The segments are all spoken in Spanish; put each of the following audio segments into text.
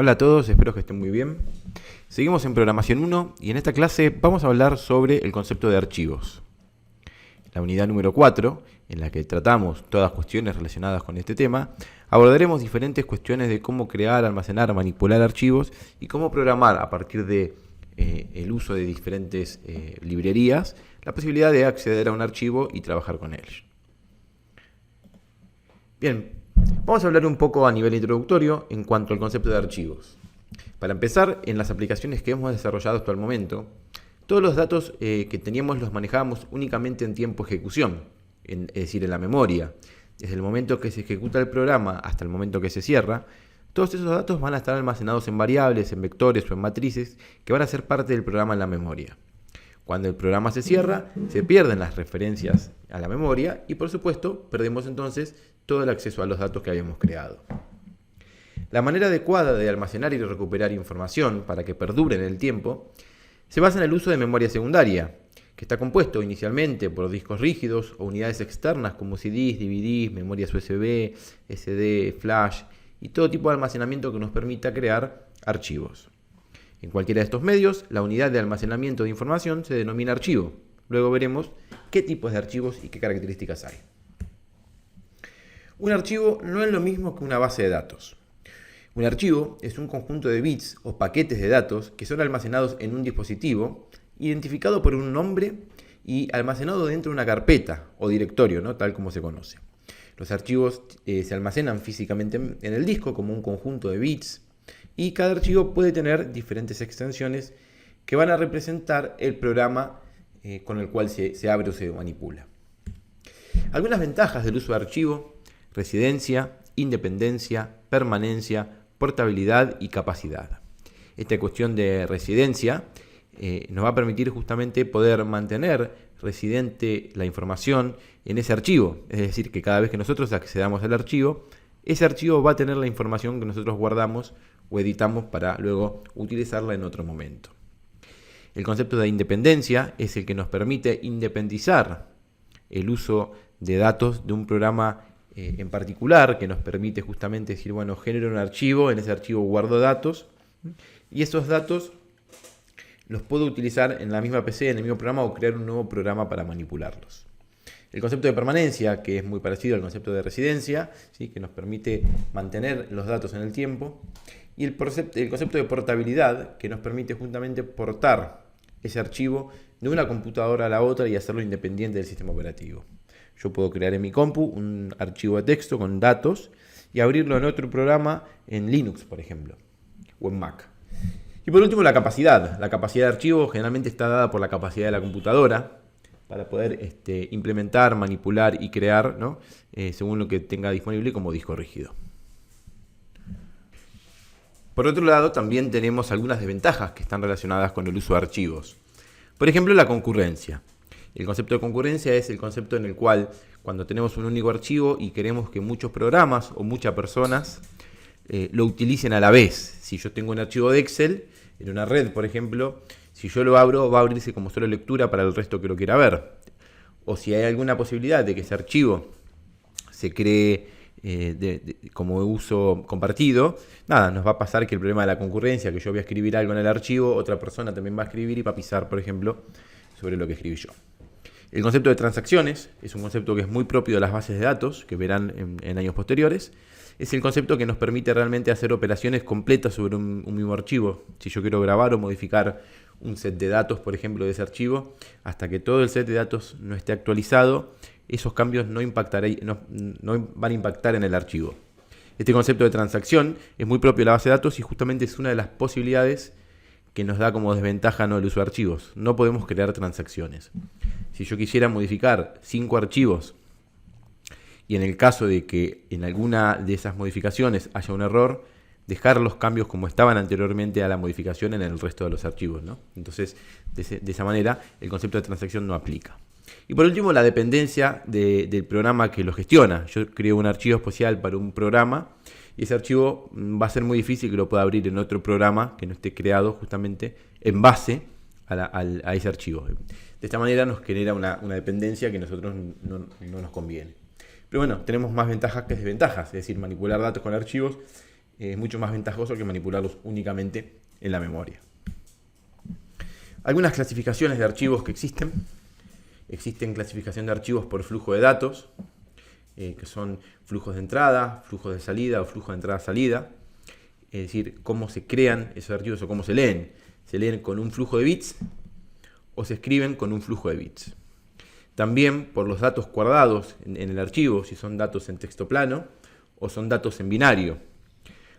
Hola a todos, espero que estén muy bien. Seguimos en Programación 1 y en esta clase vamos a hablar sobre el concepto de archivos. La unidad número 4, en la que tratamos todas cuestiones relacionadas con este tema, abordaremos diferentes cuestiones de cómo crear, almacenar, manipular archivos y cómo programar a partir de el uso de diferentes librerías la posibilidad de acceder a un archivo y trabajar con él. Bien, vamos a hablar un poco a nivel introductorio en cuanto al concepto de archivos. Para empezar, en las aplicaciones que hemos desarrollado hasta el momento, todos los datos que teníamos los manejábamos únicamente en tiempo de ejecución, es decir, en la memoria. Desde el momento que se ejecuta el programa hasta el momento que se cierra, todos esos datos van a estar almacenados en variables, en vectores o en matrices que van a ser parte del programa en la memoria. Cuando el programa se cierra, se pierden las referencias a la memoria y, por supuesto, perdemos entonces todo el acceso a los datos que habíamos creado. La manera adecuada de almacenar y recuperar información para que perdure en el tiempo se basa en el uso de memoria secundaria, que está compuesto inicialmente por discos rígidos o unidades externas como CDs, DVDs, memorias USB, SD, flash y todo tipo de almacenamiento que nos permita crear archivos. En cualquiera de estos medios, la unidad de almacenamiento de información se denomina archivo. Luego veremos qué tipos de archivos y qué características hay. Un archivo no es lo mismo que una base de datos. Un archivo es un conjunto de bits o paquetes de datos que son almacenados en un dispositivo, identificado por un nombre y almacenado dentro de una carpeta o directorio, ¿no? Tal como se conoce. Los archivos se almacenan físicamente en el disco como un conjunto de bits y cada archivo puede tener diferentes extensiones que van a representar el programa con el cual se abre o se manipula. Algunas ventajas del uso de archivo: residencia, independencia, permanencia, portabilidad y capacidad. Esta cuestión de residencia nos va a permitir justamente poder mantener residente la información en ese archivo. Es decir, que cada vez que nosotros accedamos al archivo, ese archivo va a tener la información que nosotros guardamos o editamos para luego utilizarla en otro momento. El concepto de independencia es el que nos permite independizar el uso de datos de un programa en particular, que nos permite justamente decir, bueno, genero un archivo, en ese archivo guardo datos, y esos datos los puedo utilizar en la misma PC, en el mismo programa, o crear un nuevo programa para manipularlos. El concepto de permanencia, que es muy parecido al concepto de residencia, ¿sí?, que nos permite mantener los datos en el tiempo, y el concepto de portabilidad, que nos permite justamente portar ese archivo de una computadora a la otra y hacerlo independiente del sistema operativo. Yo puedo crear en mi compu un archivo de texto con datos y abrirlo en otro programa en Linux, por ejemplo, o en Mac. Y por último, la capacidad. La capacidad de archivo generalmente está dada por la capacidad de la computadora para poder implementar, manipular y crear, ¿no?, según lo que tenga disponible como disco rígido. Por otro lado, también tenemos algunas desventajas que están relacionadas con el uso de archivos. Por ejemplo, la concurrencia. El concepto de concurrencia es el concepto en el cual, cuando tenemos un único archivo y queremos que muchos programas o muchas personas lo utilicen a la vez. Si yo tengo un archivo de Excel en una red, por ejemplo, si yo lo abro, va a abrirse como solo lectura para el resto que lo quiera ver. O si hay alguna posibilidad de que ese archivo se cree como uso compartido, nada, nos va a pasar que el problema de la concurrencia, que yo voy a escribir algo en el archivo, otra persona también va a escribir y va a pisar, por ejemplo, sobre lo que escribí yo. El concepto de transacciones es un concepto que es muy propio de las bases de datos, que verán en años posteriores. Es el concepto que nos permite realmente hacer operaciones completas sobre un mismo archivo. Si yo quiero grabar o modificar un set de datos, por ejemplo, de ese archivo, hasta que todo el set de datos no esté actualizado, esos cambios no van a impactar en el archivo. Este concepto de transacción es muy propio de la base de datos y justamente es una de las posibilidades que nos da como desventaja, ¿no?, el uso de archivos. No podemos crear transacciones. Si yo quisiera modificar 5 archivos y en el caso de que en alguna de esas modificaciones haya un error, dejar los cambios como estaban anteriormente a la modificación en el resto de los archivos, ¿no? Entonces, de esa manera, el concepto de transacción no aplica. Y por último, la dependencia del programa que lo gestiona. Yo creo un archivo especial para un programa y ese archivo va a ser muy difícil que lo pueda abrir en otro programa que no esté creado justamente en base a ese archivo. De esta manera nos genera una dependencia que a nosotros no nos conviene. Pero bueno, tenemos más ventajas que desventajas, es decir, manipular datos con archivos es mucho más ventajoso que manipularlos únicamente en la memoria. Algunas clasificaciones de archivos que existen. Existen clasificación de archivos por flujo de datos, que son flujos de entrada, flujos de salida o flujo de entrada-salida. Es decir, cómo se crean esos archivos o cómo se leen. Se leen con un flujo de bits o se escriben con un flujo de bits. También por los datos guardados en el archivo, si son datos en texto plano o son datos en binario.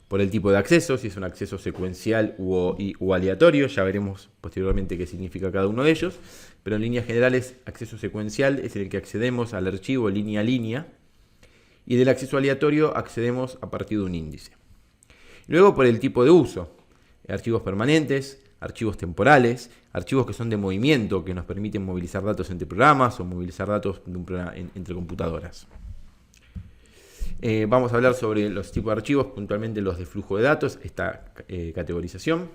Por el tipo de acceso, si es un acceso secuencial u aleatorio, ya veremos posteriormente qué significa cada uno de ellos, pero en líneas generales, acceso secuencial es el que accedemos al archivo línea a línea, y del acceso aleatorio accedemos a partir de un índice. Luego por el tipo de uso, archivos permanentes, archivos temporales, archivos que son de movimiento, que nos permiten movilizar datos entre programas o movilizar datos entre computadoras. Vamos a hablar sobre los tipos de archivos, puntualmente los de flujo de datos, esta categorización.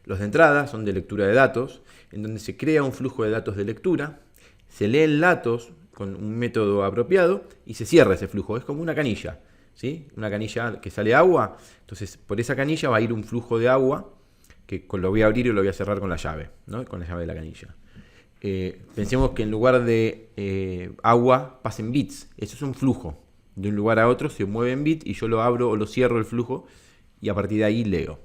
Los de entrada son de lectura de datos, en donde se crea un flujo de datos de lectura, se leen datos con un método apropiado y se cierra ese flujo. Es como una canilla, ¿sí? Una canilla que sale agua, entonces por esa canilla va a ir un flujo de agua que lo voy a abrir y lo voy a cerrar con la llave, ¿no? Con la llave de la canilla. Pensemos que en lugar de agua pasen bits, eso es un flujo. De un lugar a otro se mueve en bit y yo lo abro o lo cierro el flujo y a partir de ahí leo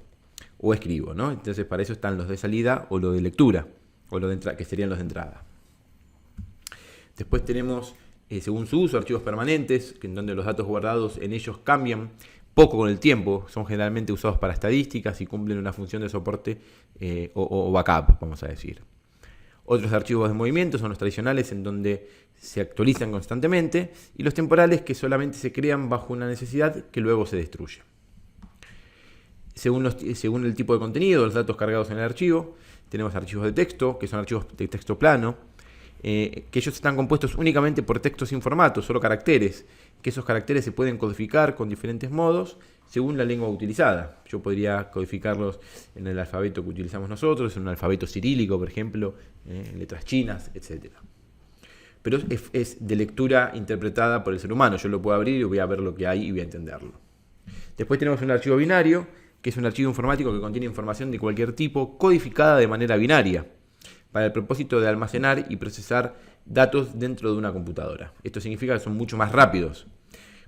o escribo, ¿no? Entonces para eso están los de salida o los de lectura, o los de que serían los de entrada. Después tenemos, según su uso, archivos permanentes, en donde los datos guardados en ellos cambian poco con el tiempo, son generalmente usados para estadísticas y cumplen una función de soporte o backup, vamos a decir. Otros archivos de movimiento son los tradicionales, en donde se actualizan constantemente, y los temporales, que solamente se crean bajo una necesidad que luego se destruye. Según el tipo de contenido, los datos cargados en el archivo, tenemos archivos de texto, que son archivos de texto plano, que ellos están compuestos únicamente por textos sin formato, solo caracteres, que esos caracteres se pueden codificar con diferentes modos según la lengua utilizada. Yo podría codificarlos en el alfabeto que utilizamos nosotros, en un alfabeto cirílico, por ejemplo, en letras chinas, etc. Pero es de lectura interpretada por el ser humano. Yo lo puedo abrir y voy a ver lo que hay y voy a entenderlo. Después tenemos un archivo binario, que es un archivo informático que contiene información de cualquier tipo codificada de manera binaria, para el propósito de almacenar y procesar datos dentro de una computadora. Esto significa que son mucho más rápidos,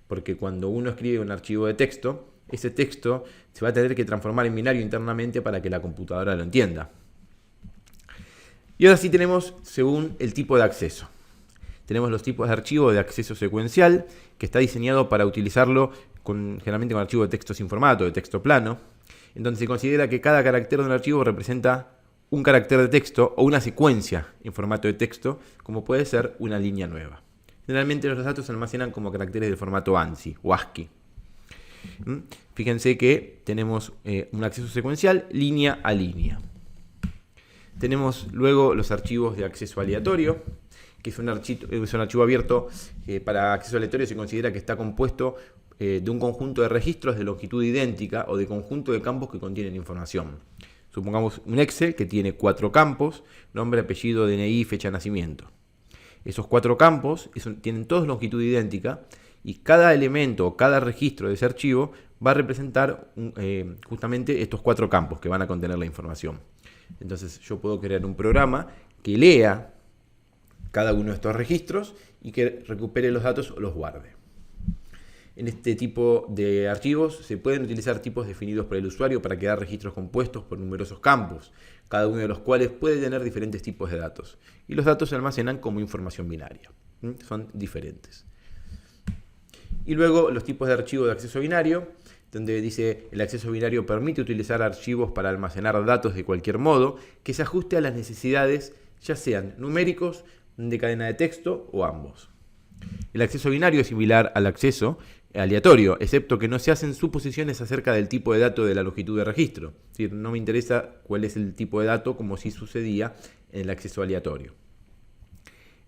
porque cuando uno escribe un archivo de texto, ese texto se va a tener que transformar en binario internamente para que la computadora lo entienda. Y ahora sí tenemos según el tipo de acceso. Tenemos los tipos de archivo de acceso secuencial, que está diseñado para utilizarlo generalmente con archivo de texto sin formato, de texto plano, en donde se considera que cada carácter de un archivo representa un carácter de texto o una secuencia en formato de texto, como puede ser una línea nueva. Generalmente los datos se almacenan como caracteres de formato ANSI o ASCII. Fíjense que tenemos un acceso secuencial línea a línea. Tenemos luego los archivos de acceso aleatorio, que es un archivo abierto. Para acceso aleatorio se considera que está compuesto de un conjunto de registros de longitud idéntica o de conjunto de campos que contienen información. Supongamos un Excel que tiene 4 campos: nombre, apellido, DNI, fecha de nacimiento. Esos 4 campos tienen todos longitud idéntica y cada elemento o cada registro de ese archivo va a representar justamente estos 4 campos que van a contener la información. Entonces yo puedo crear un programa que lea cada uno de estos registros y que recupere los datos o los guarde. En este tipo de archivos se pueden utilizar tipos definidos por el usuario para crear registros compuestos por numerosos campos, cada uno de los cuales puede tener diferentes tipos de datos. Y los datos se almacenan como información binaria. Son diferentes. Y luego los tipos de archivo de acceso binario, donde dice el acceso binario permite utilizar archivos para almacenar datos de cualquier modo que se ajuste a las necesidades, ya sean numéricos, de cadena de texto o ambos. El acceso binario es similar al acceso aleatorio, excepto que no se hacen suposiciones acerca del tipo de dato de la longitud de registro. Es decir, no me interesa cuál es el tipo de dato, como si sucedía en el acceso aleatorio.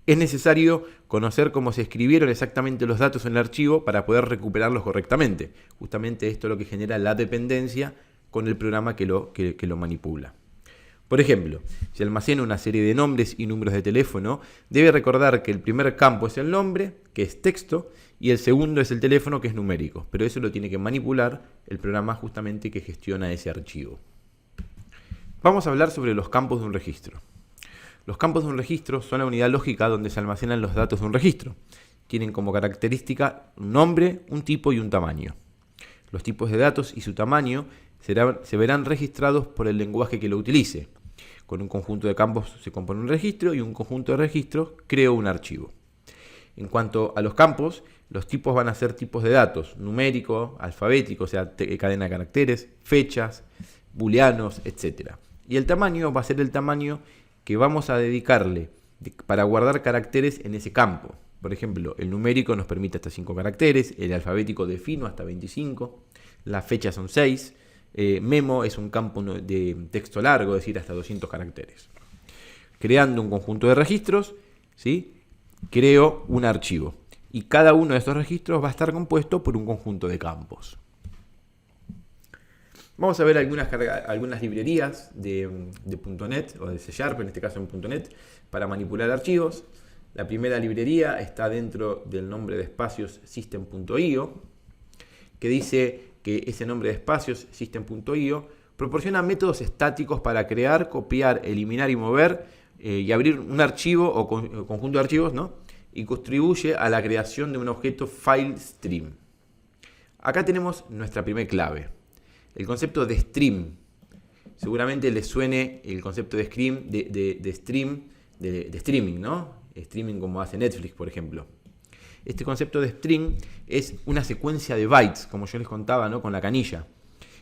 Es necesario conocer cómo se escribieron exactamente los datos en el archivo para poder recuperarlos correctamente. Justamente esto es lo que genera la dependencia con el programa que lo manipula. Por ejemplo, si almacena una serie de nombres y números de teléfono, debe recordar que el primer campo es el nombre, que es texto, y el segundo es el teléfono, que es numérico. Pero eso lo tiene que manipular el programa justamente que gestiona ese archivo. Vamos a hablar sobre los campos de un registro. Los campos de un registro son la unidad lógica donde se almacenan los datos de un registro. Tienen como característica un nombre, un tipo y un tamaño. Los tipos de datos y su tamaño se verán registrados por el lenguaje que lo utilice. Con un conjunto de campos se compone un registro y un conjunto de registros crea un archivo. En cuanto a los campos, los tipos van a ser tipos de datos, numérico, alfabético, o sea, cadena de caracteres, fechas, booleanos, etc. Y el tamaño va a ser el tamaño que vamos a dedicarle para guardar caracteres en ese campo. Por ejemplo, el numérico nos permite hasta 5 caracteres, el alfabético de fino hasta 25, las fechas son 6, memo es un campo de texto largo, es decir, hasta 200 caracteres. Creando un conjunto de registros, ¿sí?, creo un archivo. Y cada uno de estos registros va a estar compuesto por un conjunto de campos. Vamos a ver algunas librerías de .NET o de C#, en este caso en .NET, para manipular archivos. La primera librería está dentro del nombre de espacios system.io, que dice que ese nombre de espacios system.io proporciona métodos estáticos para crear, copiar, eliminar y mover y abrir un archivo o conjunto de archivos, ¿no?, y contribuye a la creación de un objeto FileStream. Acá tenemos nuestra primera clave. El concepto de stream. Seguramente les suene el concepto de streaming, ¿no? Streaming como hace Netflix, por ejemplo. Este concepto de stream es una secuencia de bytes, como yo les contaba, ¿no?, con la canilla.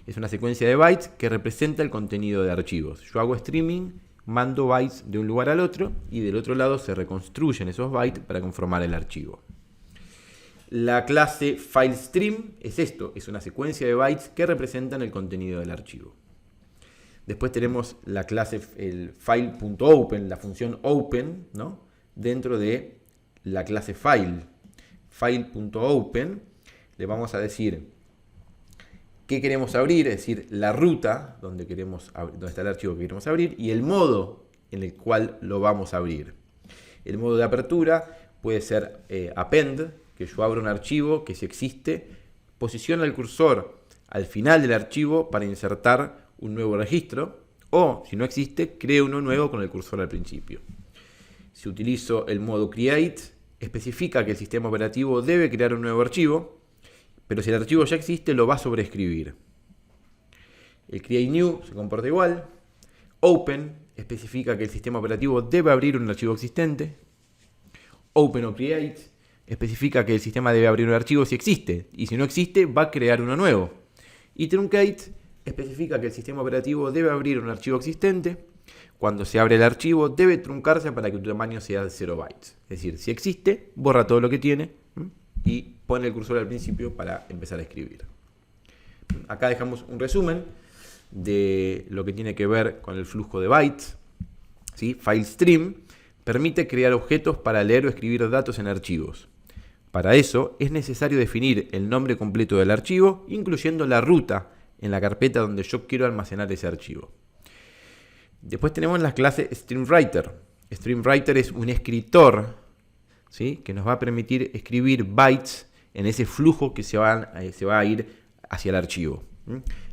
Es una secuencia de bytes que representa el contenido de archivos. Yo hago streaming, mando bytes de un lugar al otro y del otro lado se reconstruyen esos bytes para conformar el archivo. La clase FileStream es esto, es una secuencia de bytes que representan el contenido del archivo. Después tenemos la clase el file.open, la función open, ¿no?, dentro de la clase file. File.open, le vamos a decir qué queremos abrir, es decir, la ruta donde está el archivo que queremos abrir y el modo en el cual lo vamos a abrir. El modo de apertura puede ser append, que yo abro un archivo que, si existe, posiciona el cursor al final del archivo para insertar un nuevo registro, o, si no existe, creo uno nuevo con el cursor al principio. Si utilizo el modo create, especifica que el sistema operativo debe crear un nuevo archivo, pero si el archivo ya existe, lo va a sobreescribir. El create new se comporta igual. Open especifica que el sistema operativo debe abrir un archivo existente. Open o create especifica que el sistema debe abrir un archivo si existe, y si no existe, va a crear uno nuevo. Y truncate especifica que el sistema operativo debe abrir un archivo existente. Cuando se abre el archivo, debe truncarse para que tu tamaño sea de 0 bytes. Es decir, si existe, borra todo lo que tiene y pone el cursor al principio para empezar a escribir. Acá dejamos un resumen de lo que tiene que ver con el flujo de bytes. ¿Sí? FileStream permite crear objetos para leer o escribir datos en archivos. Para eso es necesario definir el nombre completo del archivo, incluyendo la ruta en la carpeta donde yo quiero almacenar ese archivo. Después tenemos la clase StreamWriter. StreamWriter es un escritor, ¿sí?, que nos va a permitir escribir bytes en ese flujo que se va a ir hacia el archivo.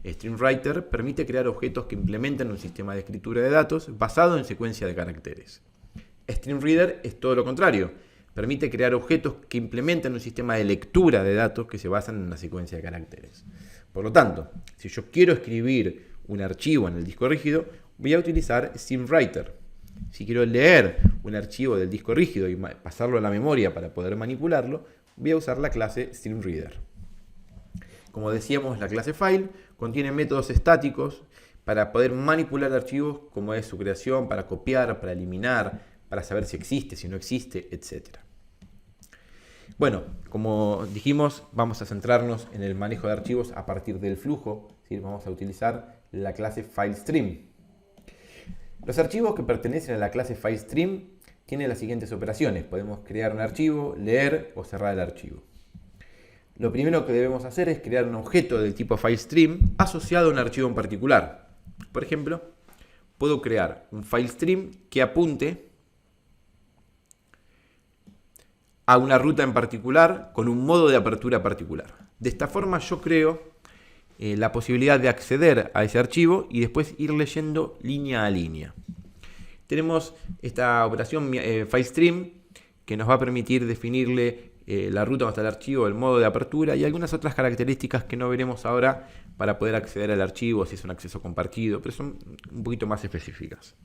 StreamWriter permite crear objetos que implementan un sistema de escritura de datos basado en secuencia de caracteres. StreamReader es todo lo contrario. Permite crear objetos que implementan un sistema de lectura de datos que se basan en una secuencia de caracteres. Por lo tanto, si yo quiero escribir un archivo en el disco rígido, voy a utilizar StreamWriter. Si quiero leer un archivo del disco rígido y pasarlo a la memoria para poder manipularlo, voy a usar la clase StreamReader. Como decíamos, la clase File contiene métodos estáticos para poder manipular archivos, como es su creación, para copiar, para eliminar, para saber si existe, si no existe, etc. Bueno, como dijimos, vamos a centrarnos en el manejo de archivos a partir del flujo, ¿sí? Vamos a utilizar la clase FileStream. Los archivos que pertenecen a la clase FileStream tienen las siguientes operaciones. Podemos crear un archivo, leer o cerrar el archivo. Lo primero que debemos hacer es crear un objeto del tipo FileStream asociado a un archivo en particular. Por ejemplo, puedo crear un FileStream que apunte a una ruta en particular con un modo de apertura particular. De esta forma yo creo la posibilidad de acceder a ese archivo y después ir leyendo línea a línea. Tenemos esta operación FileStream que nos va a permitir definirle la ruta donde está el archivo, el modo de apertura y algunas otras características que no veremos ahora para poder acceder al archivo, si es un acceso compartido, pero son un poquito más específicas.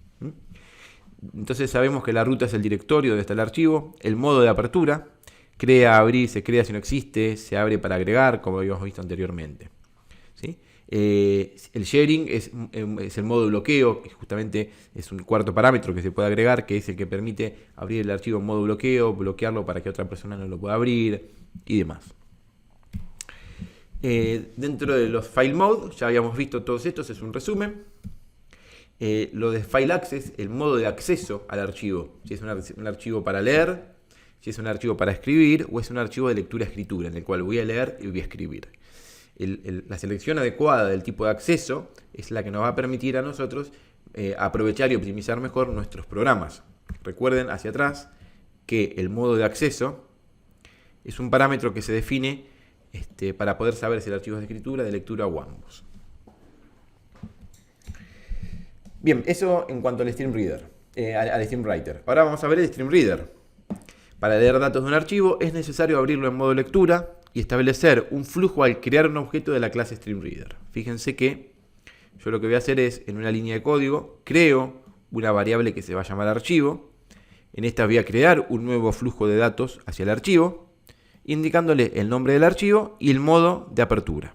Entonces sabemos que la ruta es el directorio donde está el archivo, el modo de apertura, crea, abrir, se crea si no existe, se abre para agregar, como habíamos visto anteriormente. ¿Sí? El sharing es el modo de bloqueo, que justamente es un cuarto parámetro que se puede agregar, que es el que permite abrir el archivo en modo bloqueo, bloquearlo para que otra persona no lo pueda abrir y demás. Dentro de los file mode, ya habíamos visto todos estos, es un resumen. Lo de file access, el modo de acceso al archivo, si es un archivo para leer, si es un archivo para escribir o es un archivo de lectura-escritura en el cual voy a leer y voy a escribir. La selección adecuada del tipo de acceso es la que nos va a permitir a nosotros aprovechar y optimizar mejor nuestros programas. Recuerden hacia atrás que el modo de acceso es un parámetro que se define para poder saber si el archivo es de escritura, de lectura o ambos. Bien, eso en cuanto al Stream Reader, al Stream Writer. Ahora vamos a ver el Stream Reader. Para leer datos de un archivo es necesario abrirlo en modo lectura y establecer un flujo al crear un objeto de la clase StreamReader. Fíjense que yo lo que voy a hacer es, en una línea de código, creo una variable que se va a llamar archivo. En esta voy a crear un nuevo flujo de datos hacia el archivo, indicándole el nombre del archivo y el modo de apertura.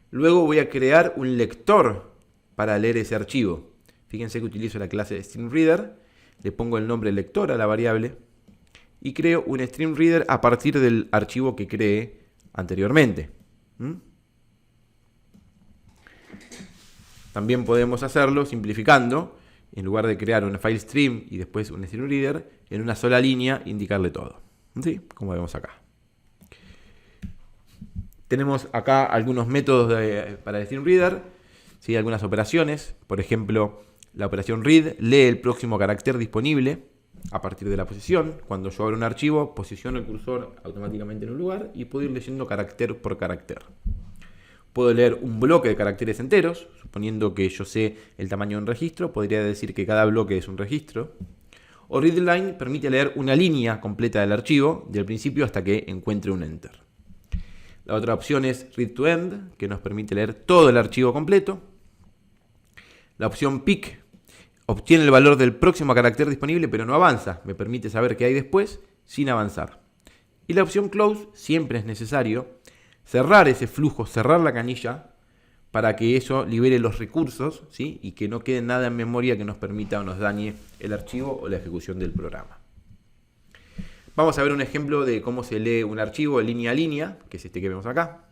Luego voy a crear un lector para leer ese archivo. Fíjense que utilizo la clase StreamReader, le pongo el nombre lector a la variable y creo un StreamReader a partir del archivo que creé anteriormente. También podemos hacerlo simplificando, en lugar de crear una file stream y después un StreamReader, en una sola línea indicarle todo. ¿Sí? Como vemos acá. Tenemos acá algunos métodos para el StreamReader, ¿sí? Algunas operaciones, por ejemplo, la operación read lee el próximo carácter disponible a partir de la posición. Cuando yo abro un archivo, posiciono el cursor automáticamente en un lugar y puedo ir leyendo carácter por carácter. Puedo leer un bloque de caracteres enteros, suponiendo que yo sé el tamaño de un registro, podría decir que cada bloque es un registro. O readline permite leer una línea completa del archivo, del principio hasta que encuentre un enter. La otra opción es read to end, que nos permite leer todo el archivo completo. La opción pick obtiene el valor del próximo carácter disponible, pero no avanza. Me permite saber qué hay después sin avanzar. Y la opción close, siempre es necesario cerrar ese flujo, cerrar la canilla, para que eso libere los recursos, ¿sí? Y que no quede nada en memoria que nos permita o nos dañe el archivo o la ejecución del programa. Vamos a ver un ejemplo de cómo se lee un archivo línea a línea, que es este que vemos acá.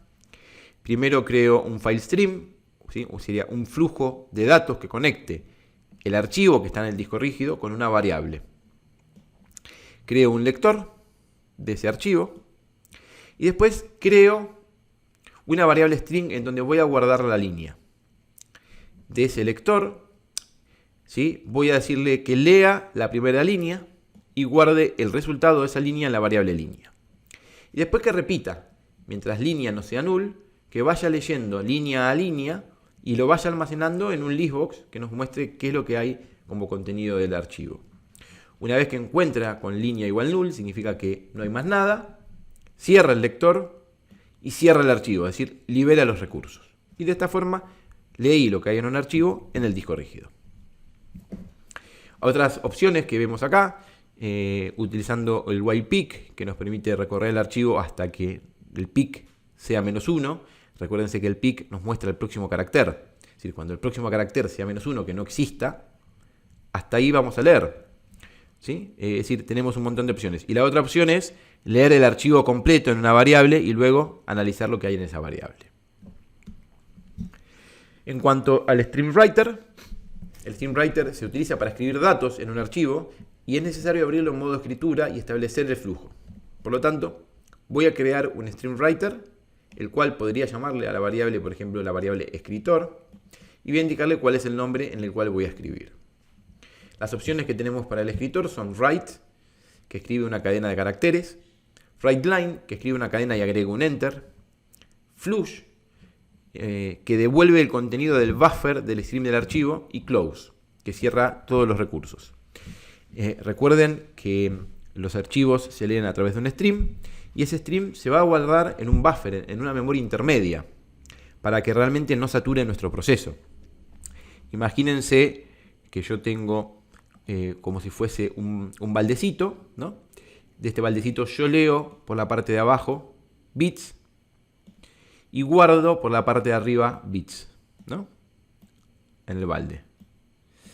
Primero creo un file stream, ¿sí? O sería un flujo de datos que conecte el archivo que está en el disco rígido con una variable. Creo un lector de ese archivo y después creo una variable string en donde voy a guardar la línea. De ese lector, ¿sí? Voy a decirle que lea la primera línea y guarde el resultado de esa línea en la variable línea. Y después que repita, mientras línea no sea null, que vaya leyendo línea a línea y lo vaya almacenando en un listbox que nos muestre qué es lo que hay como contenido del archivo. Una vez que encuentra con línea igual null, significa que no hay más nada, cierra el lector y cierra el archivo, es decir, libera los recursos. Y de esta forma leí lo que hay en un archivo en el disco rígido. Otras opciones que vemos acá, utilizando el while peak, que nos permite recorrer el archivo hasta que el peak sea -1. Recuérdense que el peak nos muestra el próximo carácter. Es decir, cuando el próximo carácter sea -1, que no exista, hasta ahí vamos a leer. ¿Sí? Es decir, tenemos un montón de opciones. Y la otra opción es leer el archivo completo en una variable y luego analizar lo que hay en esa variable. En cuanto al StreamWriter, el StreamWriter se utiliza para escribir datos en un archivo y es necesario abrirlo en modo escritura y establecer el flujo. Por lo tanto, voy a crear un StreamWriter, el cual podría llamarle a la variable, por ejemplo, la variable escritor, y voy a indicarle cuál es el nombre en el cual voy a escribir. Las opciones que tenemos para el escritor son write, que escribe una cadena de caracteres, WriteLine, que escribe una cadena y agrega un enter, Flush, que devuelve el contenido del buffer del stream del archivo, y Close, que cierra todos los recursos. Recuerden que los archivos se leen a través de un stream, y ese stream se va a guardar en un buffer, en una memoria intermedia, para que realmente no sature nuestro proceso. Imagínense que yo tengo como si fuese un baldecito, ¿no? De este baldecito yo leo por la parte de abajo bits y guardo por la parte de arriba bits, ¿no? En el balde.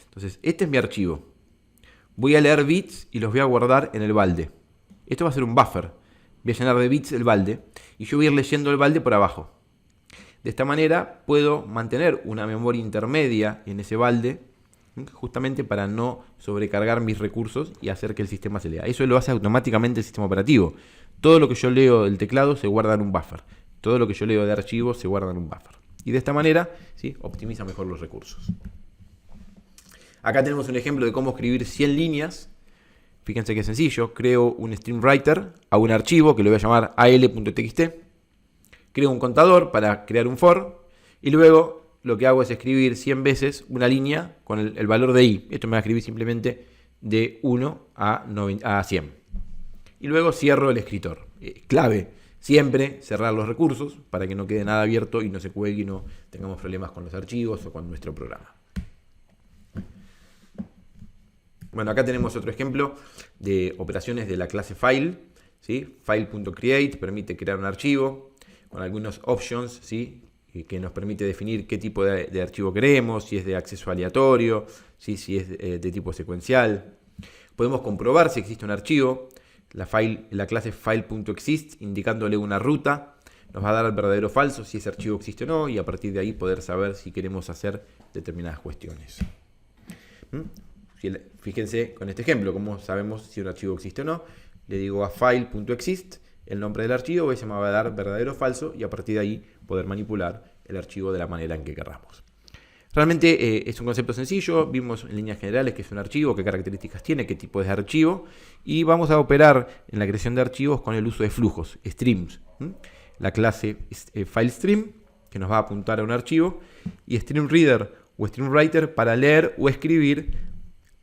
Entonces, este es mi archivo. Voy a leer bits y los voy a guardar en el balde. Esto va a ser un buffer. Voy a llenar de bits el balde y yo voy a ir leyendo el balde por abajo. De esta manera puedo mantener una memoria intermedia en ese balde, justamente para no sobrecargar mis recursos y hacer que el sistema se lea. Eso lo hace automáticamente el sistema operativo. Todo lo que yo leo del teclado se guarda en un buffer. Todo lo que yo leo de archivos se guarda en un buffer. Y de esta manera, ¿sí?, optimiza mejor los recursos. Acá tenemos un ejemplo de cómo escribir 100 líneas. Fíjense que es sencillo. Creo un stream writer a un archivo que lo voy a llamar al.txt. Creo un contador para crear un for. Y luego lo que hago es escribir 100 veces una línea con el valor de i. Esto me va a escribir simplemente de 1 a 100. Y luego cierro el escritor. Clave, siempre cerrar los recursos para que no quede nada abierto y no se cuelgue y no tengamos problemas con los archivos o con nuestro programa. Bueno, acá tenemos otro ejemplo de operaciones de la clase file, ¿sí? File.create permite crear un archivo con algunos options, ¿sí?, que nos permite definir qué tipo de archivo queremos, si es de acceso aleatorio, ¿sí?, si es de tipo secuencial. Podemos comprobar si existe un archivo. La clase file.exist, indicándole una ruta, nos va a dar el verdadero o falso si ese archivo existe o no, y a partir de ahí poder saber si queremos hacer determinadas cuestiones. Fíjense con este ejemplo, cómo sabemos si un archivo existe o no. Le digo a file.exist el nombre del archivo, ese me va a dar verdadero o falso, y a partir de ahí poder manipular el archivo de la manera en que queramos. Realmente es un concepto sencillo. Vimos en líneas generales qué es un archivo, qué características tiene, qué tipo es de archivo, y vamos a operar en la creación de archivos con el uso de flujos, streams. La clase FileStream, que nos va a apuntar a un archivo, y StreamReader o StreamWriter para leer o escribir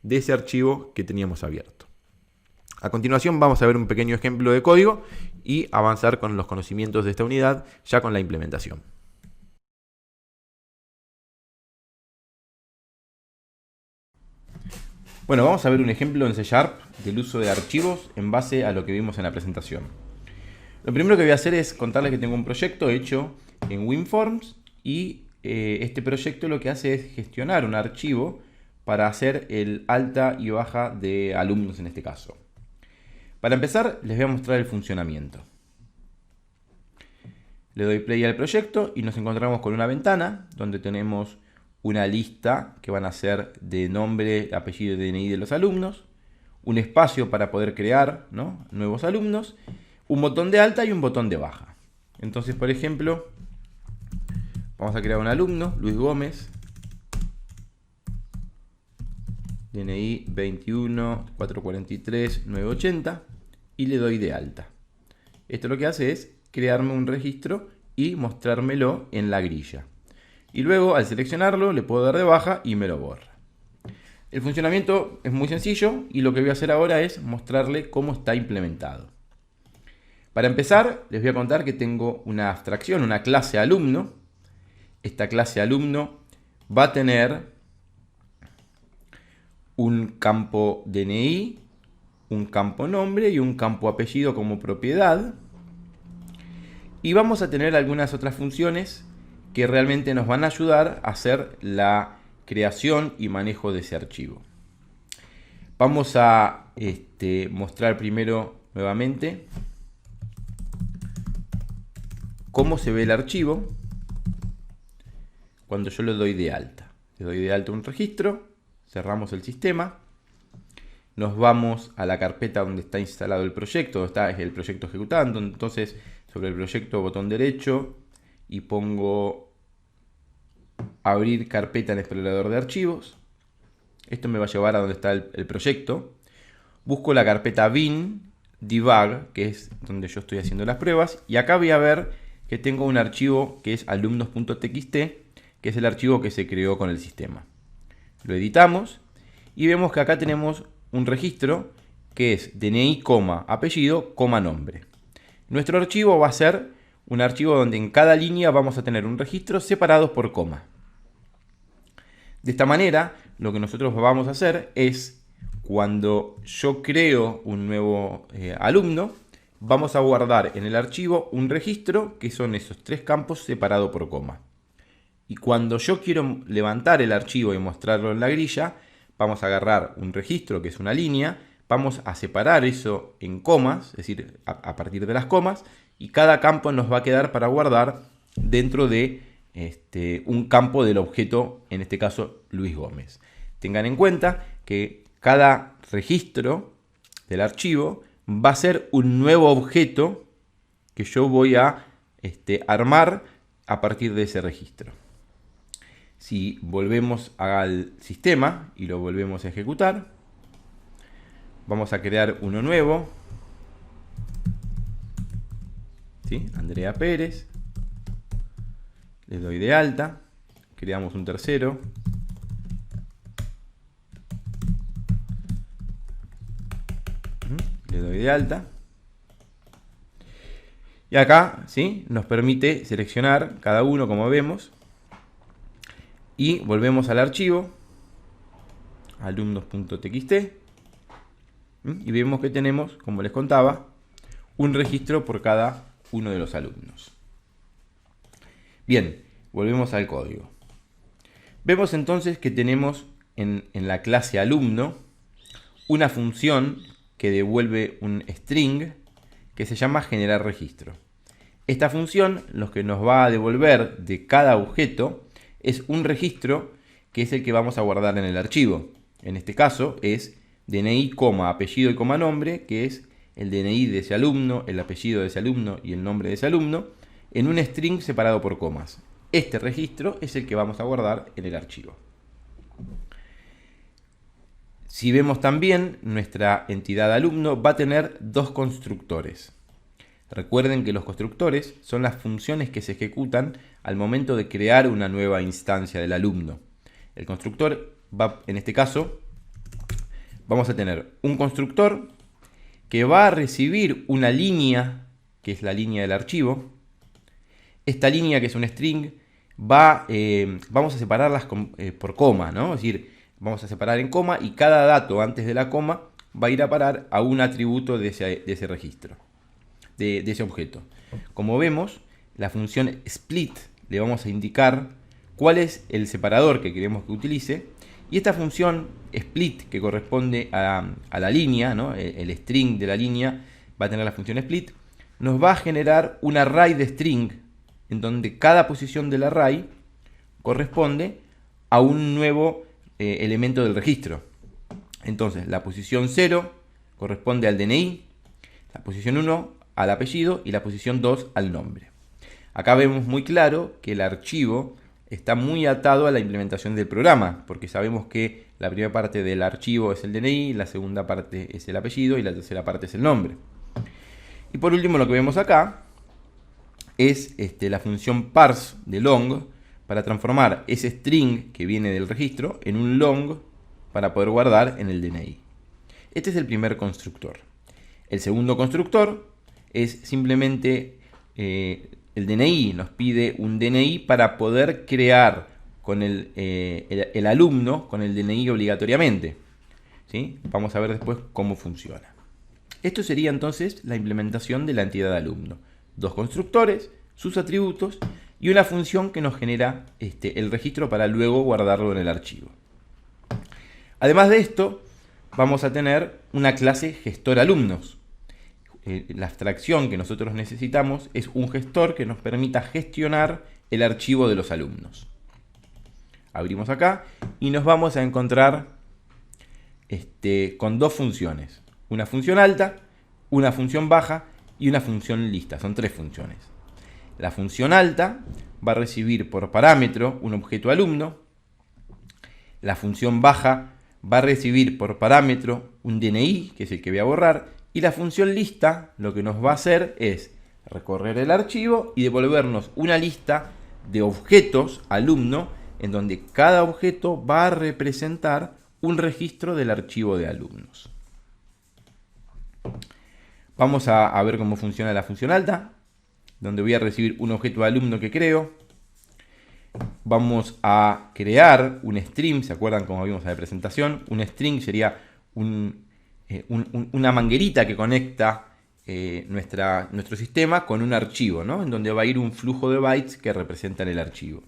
de ese archivo que teníamos abierto. A continuación vamos a ver un pequeño ejemplo de código y avanzar con los conocimientos de esta unidad ya con la implementación. Bueno, vamos a ver un ejemplo en C# del uso de archivos en base a lo que vimos en la presentación. Lo primero que voy a hacer es contarles que tengo un proyecto hecho en WinForms y este proyecto lo que hace es gestionar un archivo para hacer el alta y baja de alumnos en este caso. Para empezar, les voy a mostrar el funcionamiento. Le doy play al proyecto y nos encontramos con una ventana donde tenemos una lista que van a ser de nombre, apellido y DNI de los alumnos, un espacio para poder crear, ¿no?, nuevos alumnos, un botón de alta y un botón de baja. Entonces, por ejemplo, vamos a crear un alumno, Luis Gómez, DNI 21 443 980, y le doy de alta. Esto lo que hace es crearme un registro y mostrármelo en la grilla. Y luego, al seleccionarlo, le puedo dar de baja y me lo borra. El funcionamiento es muy sencillo y lo que voy a hacer ahora es mostrarle cómo está implementado. Para empezar, les voy a contar que tengo una abstracción, una clase alumno. Esta clase alumno va a tener un campo DNI, un campo nombre y un campo apellido como propiedad. Y vamos a tener algunas otras funciones que realmente nos van a ayudar a hacer la creación y manejo de ese archivo. Vamos a mostrar primero nuevamente cómo se ve el archivo cuando yo le doy de alta. Le doy de alta un registro, cerramos el sistema, nos vamos a la carpeta donde está instalado el proyecto, donde está el proyecto ejecutando. Entonces, sobre el proyecto, botón derecho, y pongo abrir carpeta en explorador de archivos. Esto me va a llevar a donde está el proyecto. busco la carpeta bin debug, que es donde yo estoy haciendo las pruebas, y acá voy a ver que tengo un archivo que es alumnos.txt, que es el archivo que se creó con el sistema. Lo editamos y vemos que acá tenemos un registro que es DNI, apellido, nombre. Nuestro archivo va a ser un archivo donde en cada línea vamos a tener un registro separados por coma. De esta manera, lo que nosotros vamos a hacer es, cuando yo creo un nuevo alumno, vamos a guardar en el archivo un registro que son esos 3 campos separados por coma. Y cuando yo quiero levantar el archivo y mostrarlo en la grilla, vamos a agarrar un registro que es una línea, vamos a separar eso en comas, es decir, a partir de las comas, y cada campo nos va a quedar para guardar dentro de un campo del objeto, en este caso Luis Gómez. Tengan en cuenta que cada registro del archivo va a ser un nuevo objeto que yo voy a armar a partir de ese registro. Si volvemos al sistema y lo volvemos a ejecutar, vamos a crear uno nuevo. ¿Sí? Andrea Pérez. Le doy de alta. Creamos un tercero. Le doy de alta. Y acá, ¿sí?, nos permite seleccionar cada uno, como vemos. Y volvemos al archivo, alumnos.txt, y vemos que tenemos, como les contaba, un registro por cada uno de los alumnos. Bien, volvemos al código. Vemos entonces que tenemos en la clase alumno una función que devuelve un string que se llama generar registro. Esta función lo que nos va a devolver de cada objeto es un registro que es el que vamos a guardar en el archivo. En este caso es DNI, apellido y nombre, que es el DNI de ese alumno, el apellido de ese alumno y el nombre de ese alumno, en un string separado por comas. Este registro es el que vamos a guardar en el archivo. Si vemos también, nuestra entidad alumno va a tener 2 constructores. Recuerden que los constructores son las funciones que se ejecutan al momento de crear una nueva instancia del alumno. El constructor va, en este caso, vamos a tener un constructor que va a recibir una línea, que es la línea del archivo. Esta línea, que es un string, vamos a separarlas por coma, ¿no? Es decir, vamos a separar en coma y cada dato antes de la coma va a ir a parar a un atributo de ese registro, de ese objeto. Como vemos, la función split le vamos a indicar cuál es el separador que queremos que utilice, y esta función split, que corresponde a la línea, ¿no?, el string de la línea va a tener la función split, nos va a generar un array de string en donde cada posición del array corresponde a un nuevo elemento del registro. Entonces, la posición 0 corresponde al DNI, la posición 1 al apellido y la posición 2 al nombre. Acá vemos muy claro que el archivo está muy atado a la implementación del programa, porque sabemos que la primera parte del archivo es el DNI, la segunda parte es el apellido y la tercera parte es el nombre. Y por último, lo que vemos acá es la función parse de long para transformar ese string que viene del registro en un long para poder guardar en el DNI. Este es el primer constructor. El segundo constructor es simplemente el DNI, nos pide un DNI para poder crear con el alumno con el DNI obligatoriamente. ¿Sí? Vamos a ver después cómo funciona. Esto sería entonces la implementación de la entidad alumno. 2 constructores, sus atributos y una función que nos genera el registro para luego guardarlo en el archivo. Además de esto, vamos a tener una clase gestor alumnos. La abstracción que nosotros necesitamos es un gestor que nos permita gestionar el archivo de los alumnos. Abrimos acá y nos vamos a encontrar con 2 funciones. Una función alta, una función baja y una función lista. Son 3 funciones. La función alta va a recibir por parámetro un objeto alumno. La función baja va a recibir por parámetro un DNI, que es el que voy a borrar, y la función lista lo que nos va a hacer es recorrer el archivo y devolvernos una lista de objetos alumno, en donde cada objeto va a representar un registro del archivo de alumnos. Vamos a ver cómo funciona la función alta, donde voy a recibir un objeto de alumno que creo. Vamos a crear un string, ¿se acuerdan como vimos en la presentación? Un string sería una manguerita que conecta nuestro sistema con un archivo, ¿no? En donde va a ir un flujo de bytes que representan el archivo.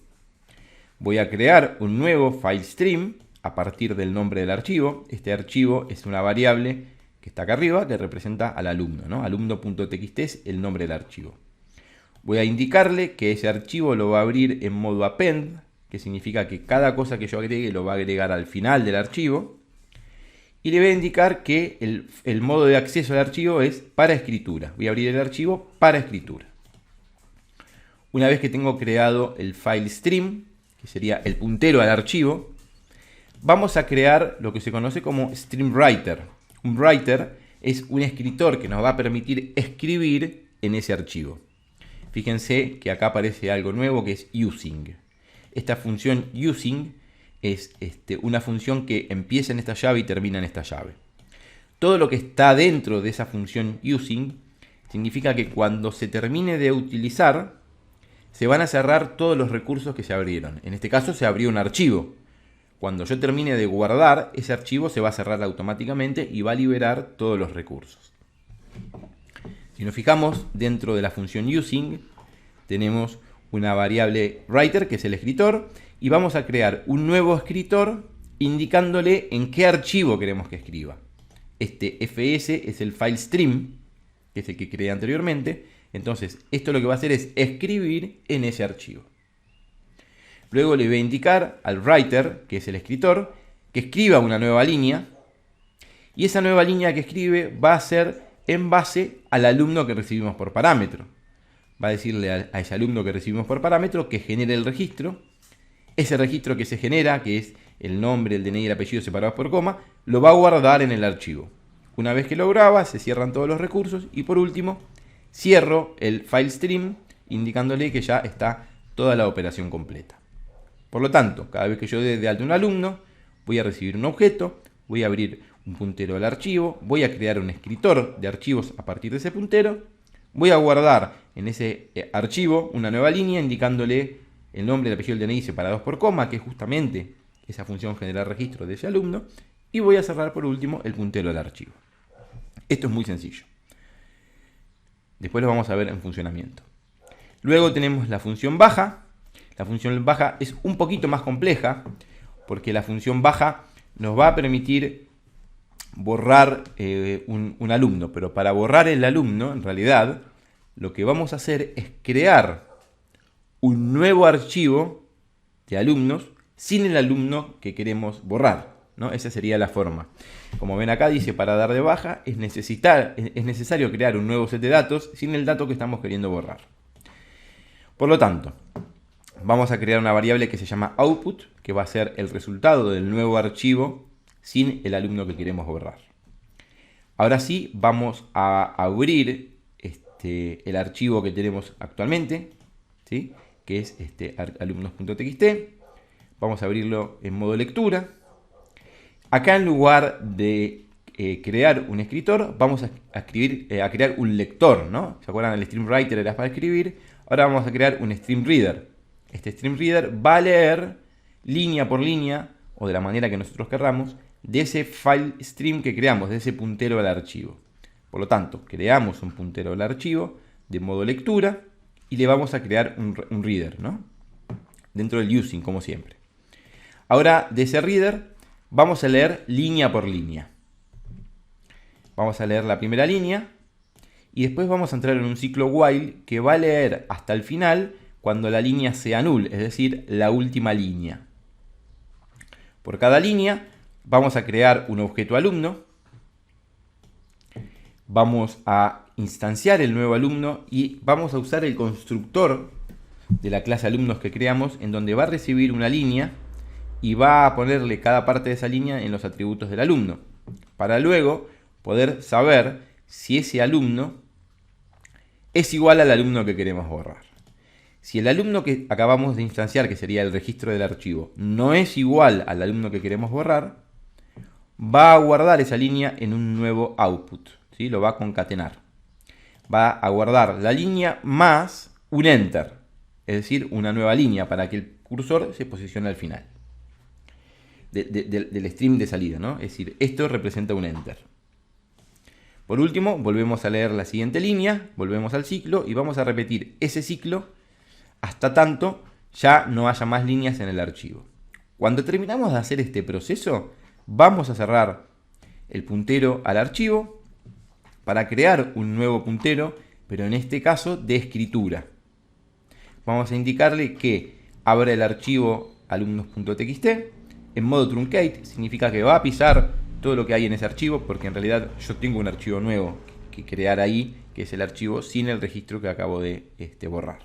Voy a crear un nuevo file stream a partir del nombre del archivo. Este archivo es una variable que está acá arriba que representa al alumno, ¿no? Alumno.txt es el nombre del archivo. Voy a indicarle que ese archivo lo va a abrir en modo append, que significa que cada cosa que yo agregue lo va a agregar al final del archivo. Y le voy a indicar que el modo de acceso al archivo es para escritura. Voy a abrir el archivo para escritura. Una vez que tengo creado el file stream, que sería el puntero al archivo, vamos a crear lo que se conoce como stream writer. Un writer es un escritor que nos va a permitir escribir en ese archivo. Fíjense que acá aparece algo nuevo que es using. Esta función using es una función que empieza en esta llave y termina en esta llave. Todo lo que está dentro de esa función using significa que cuando se termine de utilizar, se van a cerrar todos los recursos que se abrieron. En este caso se abrió un archivo. Cuando yo termine de guardar, ese archivo se va a cerrar automáticamente y va a liberar todos los recursos. Si nos fijamos, dentro de la función using tenemos una variable writer, que es el escritor, y vamos a crear un nuevo escritor indicándole en qué archivo queremos que escriba. Este fs es el file stream, que es el que creé anteriormente. Entonces, esto lo que va a hacer es escribir en ese archivo. Luego le voy a indicar al writer, que es el escritor, que escriba una nueva línea. Y esa nueva línea que escribe va a ser en base al alumno que recibimos por parámetro. Va a decirle a ese alumno que recibimos por parámetro que genere el registro. Ese registro que se genera, que es el nombre, el DNI y el apellido separados por coma, lo va a guardar en el archivo. Una vez que lo graba, se cierran todos los recursos. Y por último, cierro el file stream indicándole que ya está toda la operación completa. Por lo tanto, cada vez que yo dé de alta un alumno, voy a recibir un objeto, voy a abrir un puntero al archivo, voy a crear un escritor de archivos a partir de ese puntero, voy a guardar en ese archivo una nueva línea indicándole el nombre, el apellido y el DNI separados por coma, que es justamente esa función generar registro de ese alumno, y voy a cerrar por último el puntero al archivo. Esto es muy sencillo. Después lo vamos a ver en funcionamiento. Luego tenemos la función baja. La función baja es un poquito más compleja porque la función baja nos va a permitir borrar un alumno. Pero para borrar el alumno, en realidad, lo que vamos a hacer es crear un nuevo archivo de alumnos sin el alumno que queremos borrar, ¿no? Esa sería la forma. Como ven acá dice, para dar de baja es necesario crear un nuevo set de datos sin el dato que estamos queriendo borrar. Por lo tanto, vamos a crear una variable que se llama output, que va a ser el resultado del nuevo archivo sin el alumno que queremos borrar. Ahora sí, vamos a abrir el archivo que tenemos actualmente, ¿sí? Que es alumnos.txt. Vamos a abrirlo en modo lectura. Acá en lugar de crear un escritor, vamos a crear un lector, ¿no? ¿Se acuerdan? El stream writer era para escribir. Ahora vamos a crear un stream reader. Este stream reader va a leer línea por línea, o de la manera que nosotros querramos, de ese file stream que creamos, de ese puntero al archivo. Por lo tanto, creamos un puntero al archivo de modo lectura y le vamos a crear un reader, ¿no? Dentro del using, como siempre. Ahora, de ese reader, vamos a leer línea por línea. Vamos a leer la primera línea y después vamos a entrar en un ciclo while que va a leer hasta el final cuando la línea sea null, es decir, la última línea. Por cada línea vamos a crear un objeto alumno, vamos a instanciar el nuevo alumno y vamos a usar el constructor de la clase alumnos que creamos, en donde va a recibir una línea y va a ponerle cada parte de esa línea en los atributos del alumno, para luego poder saber si ese alumno es igual al alumno que queremos borrar. Si el alumno que acabamos de instanciar, que sería el registro del archivo, no es igual al alumno que queremos borrar, va a guardar esa línea en un nuevo output, ¿sí? Lo va a concatenar. Va a guardar la línea más un enter, es decir, una nueva línea para que el cursor se posicione al final del stream de salida, ¿no? Es decir, esto representa un enter. Por último, volvemos a leer la siguiente línea, volvemos al ciclo y vamos a repetir ese ciclo hasta tanto ya no haya más líneas en el archivo. Cuando terminamos de hacer este proceso, vamos a cerrar el puntero al archivo para crear un nuevo puntero, pero en este caso de escritura. Vamos a indicarle que abra el archivo alumnos.txt en modo truncate, significa que va a pisar todo lo que hay en ese archivo, porque en realidad yo tengo un archivo nuevo que crear ahí, que es el archivo sin el registro que acabo de borrar.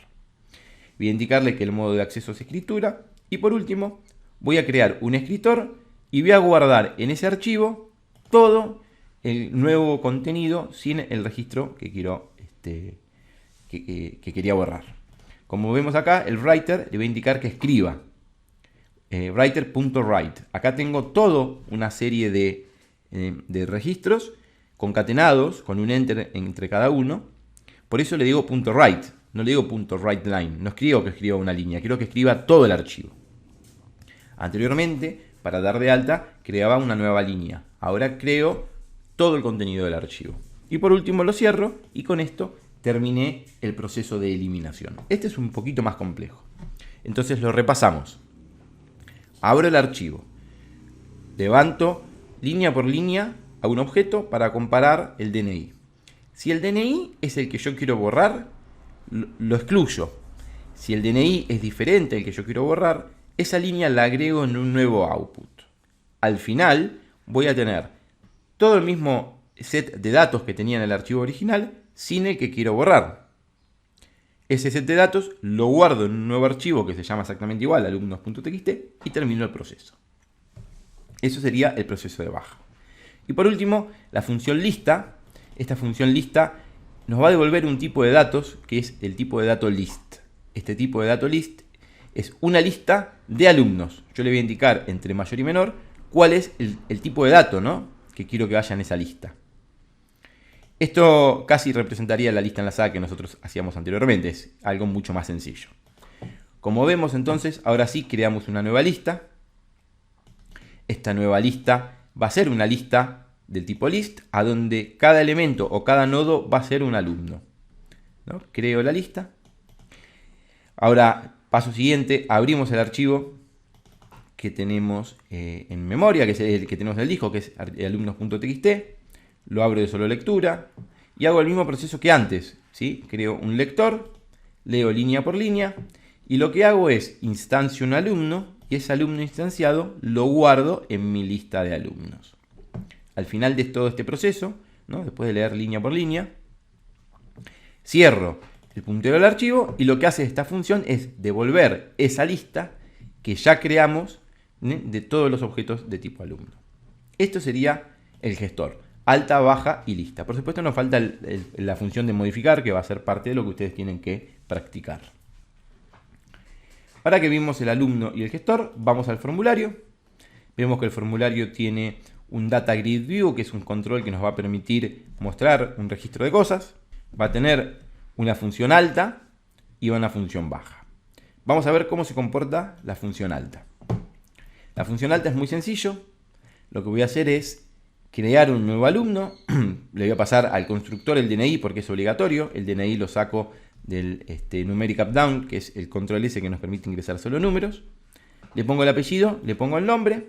Voy a indicarle que el modo de acceso es escritura, y por último voy a crear un escritor y voy a guardar en ese archivo todo el nuevo contenido sin el registro que quiero que quería borrar. Como vemos acá, el writer le voy a indicar que escriba writer.write. Acá tengo toda una serie de registros concatenados con un enter entre cada uno. Por eso le digo .write, no le digo .writeLine. No escribo que escriba una línea, quiero que escriba todo el archivo. Anteriormente, para dar de alta, creaba una nueva línea. Ahora creo todo el contenido del archivo. Y por último lo cierro y con esto terminé el proceso de eliminación. Este es un poquito más complejo. Entonces lo repasamos. Abro el archivo. Levanto línea por línea a un objeto para comparar el DNI. Si el DNI es el que yo quiero borrar, lo excluyo. Si el DNI es diferente al que yo quiero borrar, esa línea la agrego en un nuevo output. Al final voy a tener todo el mismo set de datos que tenía en el archivo original sin el que quiero borrar. Ese set de datos lo guardo en un nuevo archivo que se llama exactamente igual, alumnos.txt, y termino el proceso. Eso sería el proceso de baja. Y por último, la función lista. Esta función lista nos va a devolver un tipo de datos que es el tipo de dato list. Este tipo de dato list es una lista de alumnos. Yo le voy a indicar entre mayor y menor cuál es el tipo de dato, ¿no?, que quiero que vaya en esa lista. Esto casi representaría la lista enlazada que nosotros hacíamos anteriormente. Es algo mucho más sencillo. Como vemos entonces, ahora sí creamos una nueva lista. Esta nueva lista va a ser una lista del tipo list, a donde cada elemento o cada nodo va a ser un alumno, ¿no? Creo la lista. Ahora, paso siguiente, abrimos el archivo que tenemos en memoria, que es el que tenemos en el disco, que es alumnos.txt. Lo abro de solo lectura y hago el mismo proceso que antes, ¿sí? Creo un lector, leo línea por línea y lo que hago es instancio un alumno y ese alumno instanciado lo guardo en mi lista de alumnos. Al final de todo este proceso, ¿no?, después de leer línea por línea, cierro el puntero del archivo y lo que hace esta función es devolver esa lista que ya creamos, ¿sí?, de todos los objetos de tipo alumno. Esto sería el gestor. Alta, baja y lista. Por supuesto nos falta la función de modificar, que va a ser parte de lo que ustedes tienen que practicar. Ahora que vimos el alumno y el gestor, vamos al formulario. Vemos que el formulario tiene un Data Grid View, que es un control que nos va a permitir mostrar un registro de cosas. Va a tener una función alta y una función baja. Vamos a ver cómo se comporta la función alta. La función alta es muy sencillo. Lo que voy a hacer es crear un nuevo alumno. Le voy a pasar al constructor el DNI porque es obligatorio. El DNI lo saco del numeric updown, que es el control S que nos permite ingresar solo números. Le pongo el apellido, le pongo el nombre.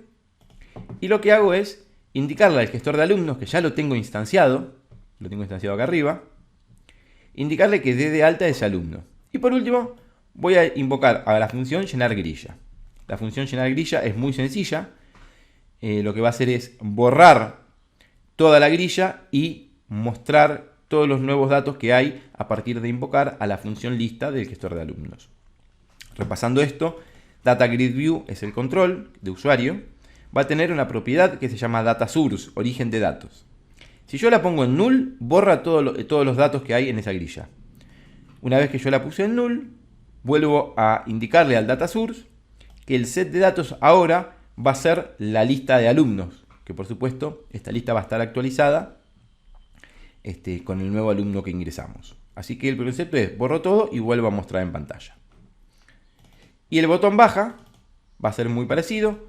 Y lo que hago es indicarle al gestor de alumnos, que ya lo tengo instanciado acá arriba, indicarle que dé de alta ese alumno. Y por último, voy a invocar a la función llenar grilla. La función llenar grilla es muy sencilla. Lo que va a hacer es borrar toda la grilla y mostrar todos los nuevos datos que hay a partir de invocar a la función lista del gestor de alumnos. Repasando esto, DataGridView es el control de usuario, va a tener una propiedad que se llama DataSource, origen de datos. Si yo la pongo en null, borra todos los datos que hay en esa grilla. Una vez que yo la puse en null, vuelvo a indicarle al DataSource que el set de datos ahora va a ser la lista de alumnos, que por supuesto esta lista va a estar actualizada con el nuevo alumno que ingresamos. Así que el concepto es borro todo y vuelvo a mostrar en pantalla. Y el botón baja va a ser muy parecido.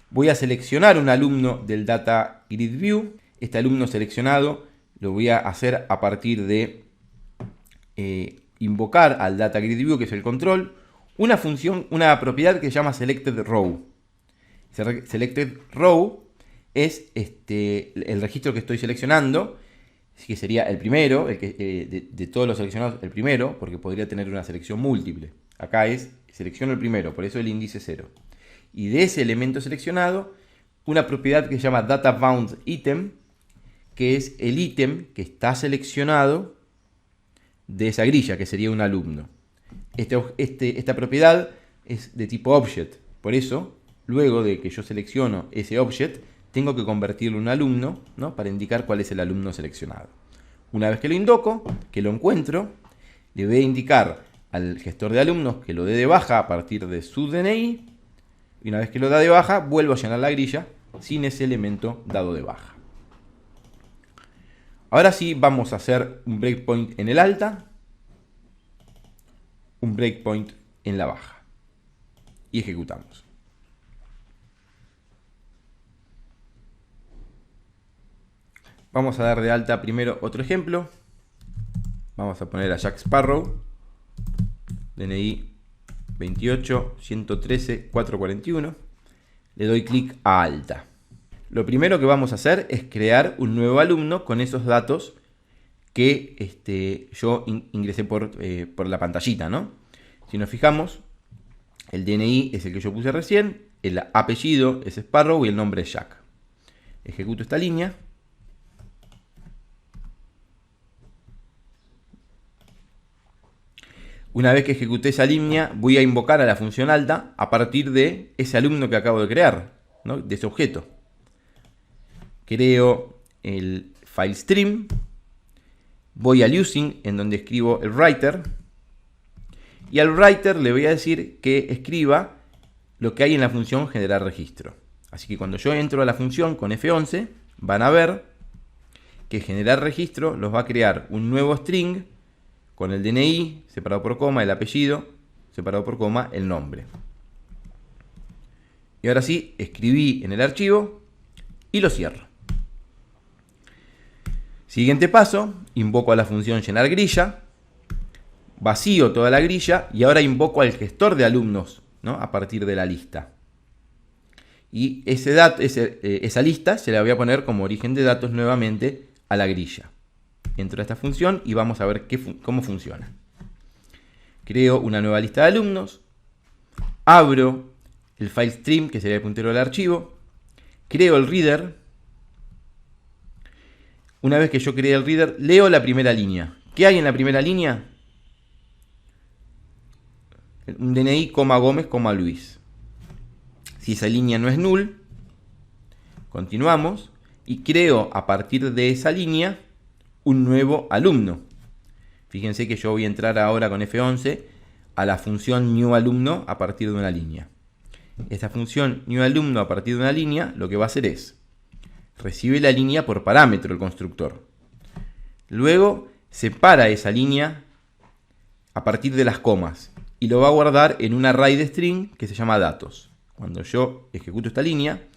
Voy a seleccionar un alumno del DataGridView. Este alumno seleccionado lo voy a hacer a partir de invocar al DataGridView, que es el control, una función, una propiedad que se llama SelectedRow. SelectedRow es el registro que estoy seleccionando, que sería el primero, de todos los seleccionados, el primero, porque podría tener una selección múltiple. Acá selecciono el primero, por eso el índice 0. Y de ese elemento seleccionado, una propiedad que se llama DataBoundItem, que es el ítem que está seleccionado de esa grilla, que sería un alumno. Esta propiedad es de tipo object, por eso, luego de que yo selecciono ese object, tengo que convertirlo en un alumno, ¿no? Para indicar cuál es el alumno seleccionado. Una vez que lo invoco, que lo encuentro, le voy a indicar al gestor de alumnos que lo dé de baja a partir de su DNI, y una vez que lo da de baja, vuelvo a llenar la grilla sin ese elemento dado de baja. Ahora sí vamos a hacer un breakpoint en el alta, un breakpoint en la baja. Y ejecutamos. Vamos a dar de alta primero otro ejemplo. Vamos a poner a Jack Sparrow, DNI 28 113 441. Le doy clic a alta. Lo primero que vamos a hacer es crear un nuevo alumno con esos datos que yo ingresé por la pantallita, ¿no? Si nos fijamos, el DNI es el que yo puse recién, el apellido es Sparrow y el nombre es Jack. Ejecuto esta línea. Una vez que ejecuté esa línea, voy a invocar a la función alta a partir de ese alumno que acabo de crear, ¿no? De ese objeto. Creo el file stream, voy al using, en donde escribo el writer, y al writer le voy a decir que escriba lo que hay en la función generar registro. Así que cuando yo entro a la función con F11, van a ver que generar registro los va a crear un nuevo string con el DNI, separado por coma, el apellido, separado por coma, el nombre. Y ahora sí, escribí en el archivo y lo cierro. Siguiente paso, invoco a la función llenar grilla, vacío toda la grilla y ahora invoco al gestor de alumnos, ¿no? A partir de la lista. Y esa lista se la voy a poner como origen de datos nuevamente a la grilla. Entro a esta función y vamos a ver cómo funciona. Creo una nueva lista de alumnos, abro el file stream, que sería el puntero del archivo, creo el reader. Una vez que yo creé el reader, leo la primera línea. ¿Qué hay en la primera línea? Un DNI, Gómez, Luis. Si esa línea no es null, continuamos y creo a partir de esa línea un nuevo alumno. Fíjense que yo voy a entrar ahora con F11 a la función newAlumno a partir de una línea. Esta función newAlumno a partir de una línea lo que va a hacer es recibe la línea por parámetro el constructor. Luego separa esa línea a partir de las comas y lo va a guardar en un array de string que se llama datos. Cuando yo ejecuto esta línea,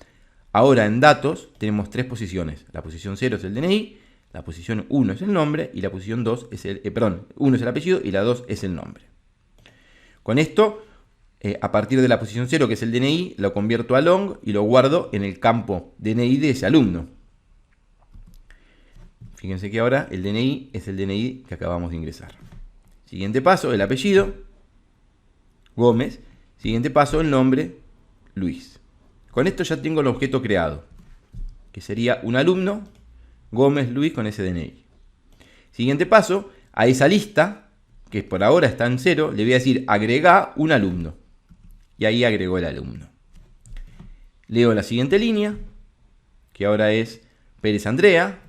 ahora en datos tenemos tres posiciones. La posición 0 es el DNI, la posición 1 es el nombre y la posición 2 es 1 es el apellido y la 2 es el nombre. Con esto, a partir de la posición 0, que es el DNI, lo convierto a long y lo guardo en el campo DNI de ese alumno. Fíjense que ahora el DNI es el DNI que acabamos de ingresar. Siguiente paso, el apellido, Gómez. Siguiente paso, el nombre, Luis. Con esto ya tengo el objeto creado, que sería un alumno, Gómez Luis con ese DNI. Siguiente paso, a esa lista, que por ahora está en 0, le voy a decir agrega un alumno. y ahí agrego el alumno. Leo la siguiente línea, que ahora es Pérez Andrea.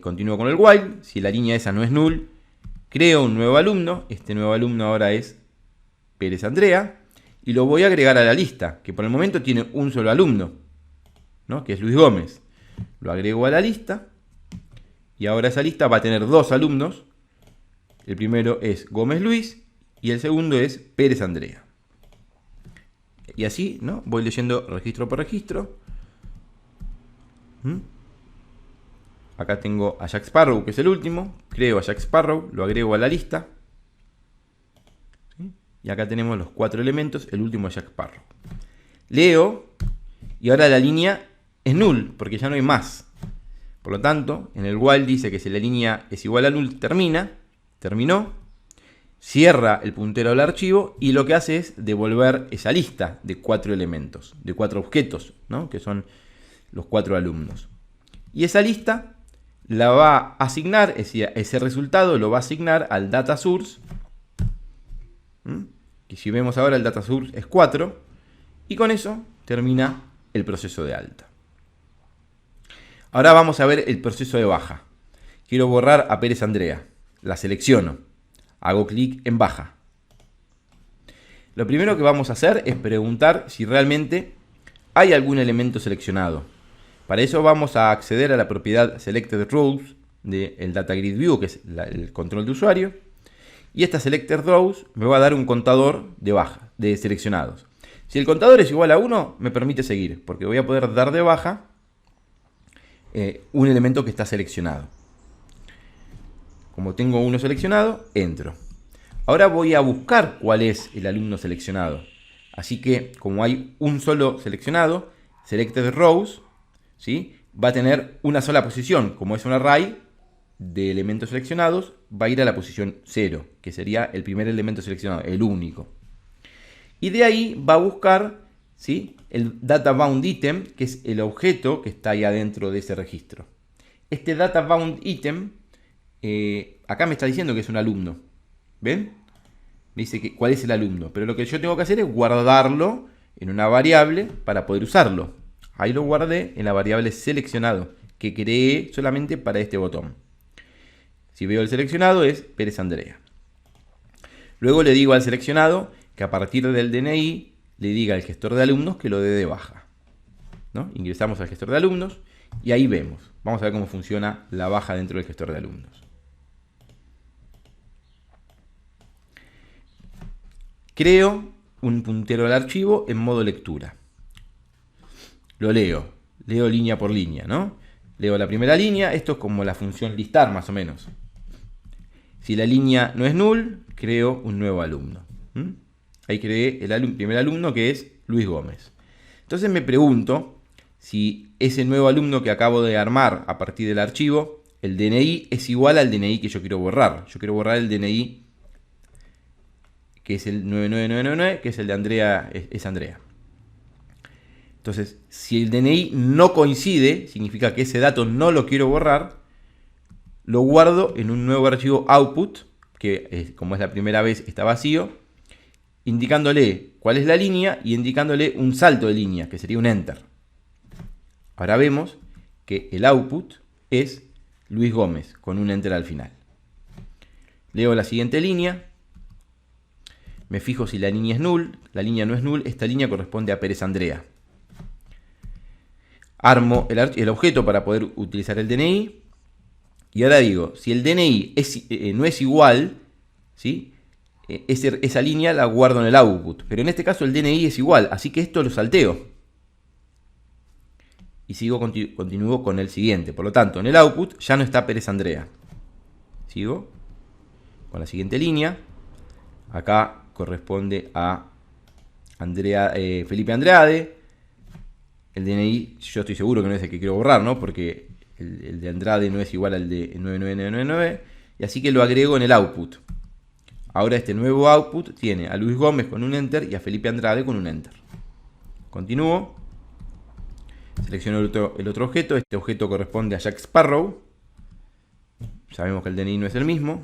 Continúo con el while. Si la línea esa no es null, creo un nuevo alumno. Este nuevo alumno ahora es Pérez Andrea. Y lo voy a agregar a la lista, que por el momento tiene un solo alumno, ¿no? Que es Luis Gómez. Lo agrego a la lista. Y ahora esa lista va a tener dos alumnos. El primero es Gómez Luis y el segundo es Pérez Andrea. Y así, ¿no? Voy leyendo registro por registro. Acá tengo a Jack Sparrow, que es el último. Creo a Jack Sparrow, lo agrego a la lista. ¿Sí? Y acá tenemos los 4 elementos, el último es Jack Sparrow. Leo, y ahora la línea es null, porque ya no hay más. Por lo tanto, en el while dice que si la línea es igual a null, terminó, cierra el puntero del archivo y lo que hace es devolver esa lista de 4 elementos, de 4 objetos, ¿no? Que son los 4 alumnos. Y esa lista la va a asignar, ese resultado lo va a asignar al data source, que si vemos ahora el data source es 4, y con eso termina el proceso de alta. Ahora vamos a ver el proceso de baja. Quiero borrar a Pérez Andrea. La selecciono. Hago clic en baja. Lo primero que vamos a hacer es preguntar si realmente hay algún elemento seleccionado. Para eso vamos a acceder a la propiedad Selected Rows del Data Grid View, que es el control de usuario. Y esta Selected Rows me va a dar un contador de seleccionados. Si el contador es igual a 1, me permite seguir, porque voy a poder dar de baja un elemento que está seleccionado. Como tengo uno seleccionado, entro. Ahora voy a buscar cuál es el alumno seleccionado. Así que, como hay un solo seleccionado, Selected Rows, ¿sí?, va a tener una sola posición. Como es un array de elementos seleccionados, va a ir a la posición 0, que sería el primer elemento seleccionado, el único. Y de ahí va a buscar, ¿sí?, el Data Bound Item, que es el objeto que está ahí adentro de ese registro. Este Data Bound Item, acá me está diciendo que es un alumno. ¿Ven? Me dice cuál es el alumno. Pero lo que yo tengo que hacer es guardarlo en una variable para poder usarlo. Ahí lo guardé en la variable seleccionado, que creé solamente para este botón. Si veo el seleccionado es Pérez Andrea. Luego le digo al seleccionado que a partir del DNI le diga al gestor de alumnos que lo dé de baja, ¿no? Ingresamos al gestor de alumnos y ahí vemos. Vamos a ver cómo funciona la baja dentro del gestor de alumnos. Creo un puntero del archivo en modo lectura. Lo leo línea por línea, ¿no? Leo la primera línea, esto es como la función listar más o menos. Si la línea no es null, creo un nuevo alumno. Ahí creé el primer alumno, que es Luis Gómez. Entonces me pregunto si ese nuevo alumno que acabo de armar a partir del archivo, el DNI es igual al DNI que yo quiero borrar. Yo quiero borrar el DNI que es el 99999, que es el de Andrea, es Andrea. Entonces, si el DNI no coincide, significa que ese dato no lo quiero borrar, lo guardo en un nuevo archivo output, que como es la primera vez está vacío, indicándole cuál es la línea y indicándole un salto de línea, que sería un enter. Ahora vemos que el output es Luis Gómez, con un enter al final. Leo la siguiente línea. Me fijo si la línea es null. La línea no es null. Esta línea corresponde a Pérez Andrea. Armo el objeto para poder utilizar el DNI. Y ahora digo, si el DNI no es igual, ¿sí?, esa línea la guardo en el output. Pero en este caso el DNI es igual, así que esto lo salteo. Y continúo con el siguiente. Por lo tanto, en el output ya no está Pérez Andrea. Sigo con la siguiente línea. Acá corresponde a Felipe Andrade. El DNI yo estoy seguro que no es el que quiero borrar, ¿no? Porque el de Andrade no es igual al de 99999. Y así que lo agrego en el output. Ahora este nuevo output tiene a Luis Gómez con un enter y a Felipe Andrade con un enter. Continúo. Selecciono el otro objeto. Este objeto corresponde a Jack Sparrow. Sabemos que el DNI no es el mismo.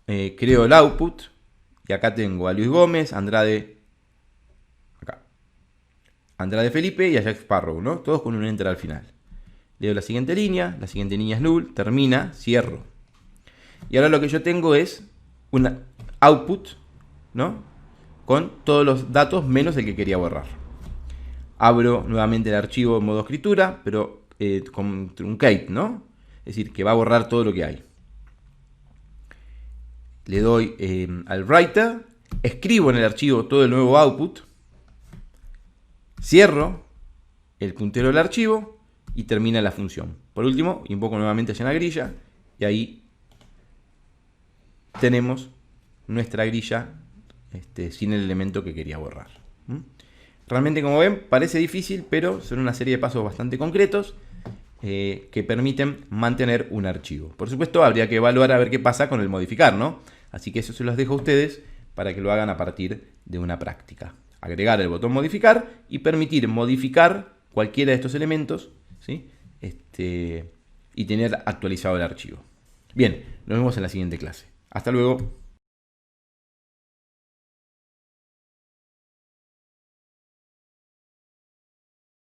Creo el output. Y acá tengo a Luis Gómez, Andrade, acá, Andrade Felipe y a Jack Sparrow, ¿no? Todos con un enter al final. Leo la siguiente línea es null, termina, cierro. Y ahora lo que yo tengo es un output, ¿no? Con todos los datos menos el que quería borrar. Abro nuevamente el archivo en modo escritura, pero con truncate, ¿no? Es decir, que va a borrar todo lo que hay. Le doy al writer, escribo en el archivo todo el nuevo output, cierro el puntero del archivo y termina la función. Por último, invoco nuevamente hacia la grilla y ahí tenemos nuestra grilla sin el elemento que quería borrar. Realmente, como ven, parece difícil, pero son una serie de pasos bastante concretos que permiten mantener un archivo. Por supuesto, habría que evaluar a ver qué pasa con el modificar, ¿no? Así que eso se los dejo a ustedes para que lo hagan a partir de una práctica. Agregar el botón modificar y permitir modificar cualquiera de estos elementos, ¿sí? Y tener actualizado el archivo. Bien, nos vemos en la siguiente clase. Hasta luego.